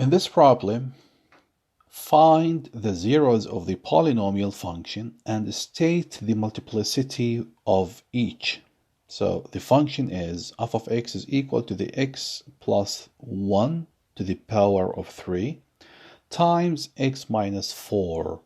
In this problem, find the zeros of the polynomial function and state the multiplicity of each. So the function is f of x is equal to the x plus 1 to the power of 3 times x minus 4.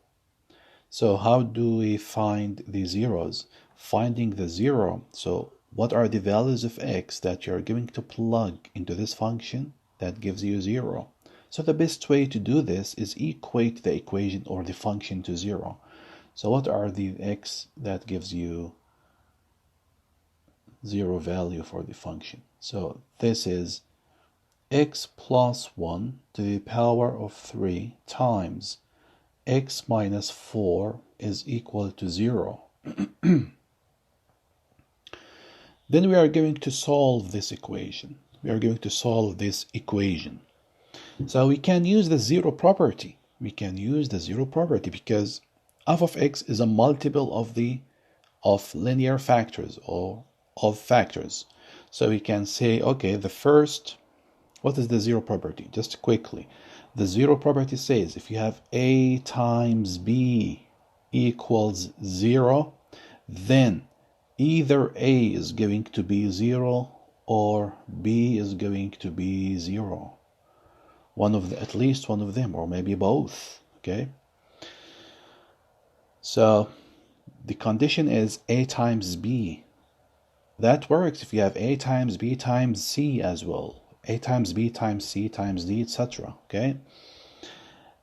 So how do we find the zeros? Finding the zero. So what are the values of x that you're going to plug into this function that gives you 0? So the best way to do this is equate the equation or the function to 0. So what are the x that gives you 0 value for the function? So this is x plus 1 to the power of 3 times x minus 4 is equal to 0. Then we are going to solve this equation. So we can use the zero property. Because f of x is a multiple of linear factors or of factors. So we can say, okay, what is the zero property? Just quickly. The zero property says if you have a times b equals 0, then either a is going to be 0 or b is going to be 0. At least one of them, or maybe both. Okay. So the condition is a times b. That works if you have a times b times c as well. A times b times c times d, etc. Okay.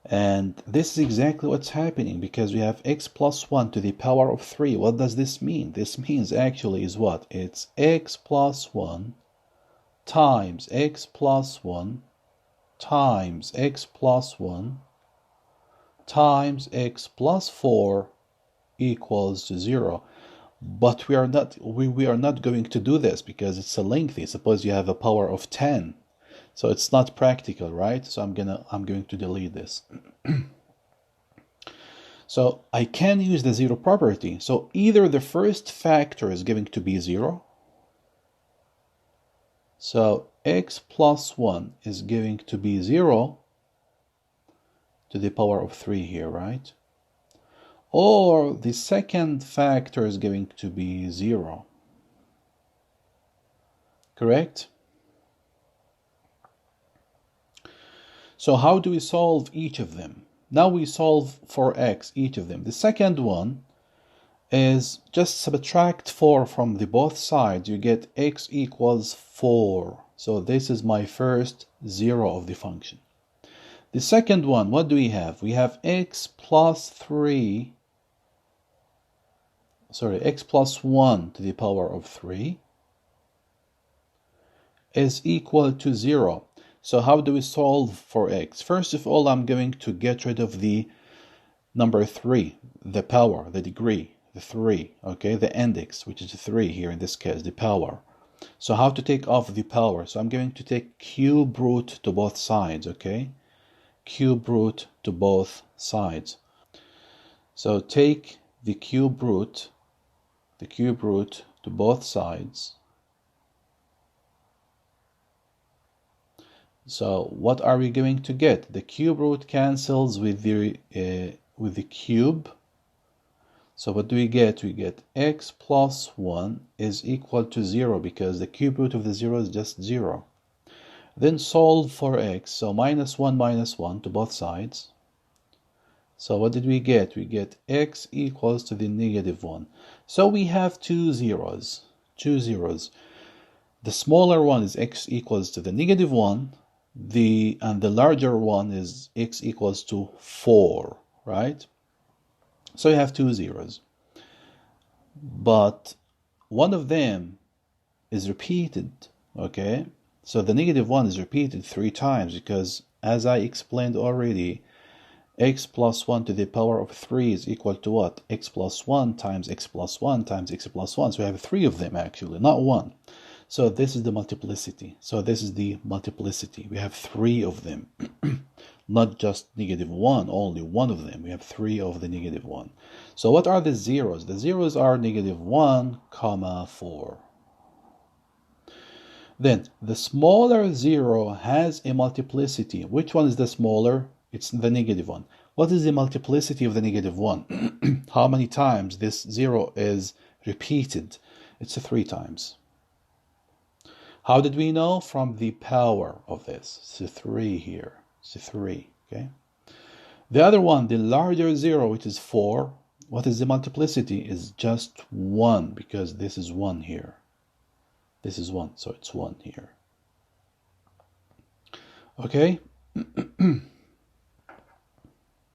And this is exactly what's happening because we have x plus 1 to the power of 3. What does this mean? This means actually is what? It's x plus 1 times x plus 1 times x plus 1 times x plus 4 equals to 0. But we are not going to do this because it's a lengthy. Suppose you have a power of 10. So it's not practical, right? So I'm going to delete this. So I can use the zero property. So either the first factor is going to be 0. So x plus 1 is going to be 0 to the power of 3 here, right? Or the second factor is going to be 0. Correct? So how do we solve each of them? Now we solve for x, each of them. The second one is just subtract 4 from the both sides. You get x equals 4. So this is my first 0 of the function. The second one, what do we have? We have x plus 1 to the power of 3 is equal to 0. So how do we solve for x? First of all, I'm going to get rid of the number 3, the power, the degree, the 3, okay, the index, which is 3 here in this case, the power. So how to take off the power? So I'm going to take cube root to both sides, okay? Cube root to both sides. So take the cube root to both sides. So what are we going to get? The cube root cancels with the cube. So what do we get? We get x plus 1 is equal to 0 because the cube root of the 0 is just 0. Then solve for x. So minus 1 to both sides. So what did we get? We get x equals to the negative 1. So we have two zeros. The smaller one is x equals to the negative 1. And the larger one is x equals to 4, right? So you have two zeros. But one of them is repeated, okay? So the negative 1 is repeated 3 times because, as I explained already, x plus 1 to the power of 3 is equal to what? X plus 1 times x plus 1 times x plus 1. So we have 3 of them actually, not 1. So this is the multiplicity. We have 3 of them. Not just negative 1, only one of them. We have 3 of the negative 1. So what are the zeros? The zeros are negative 1, 4. Then the smaller 0 has a multiplicity. Which one is the smaller? It's the negative one. What is the multiplicity of the negative 1? How many times this 0 is repeated? It's 3 times. How did we know? From the power of this. It's 3 here. It's 3, okay? The other one, the larger 0, which is 4, what is the multiplicity? Is just 1, because this is 1 here. This is 1, so it's 1 here. Okay?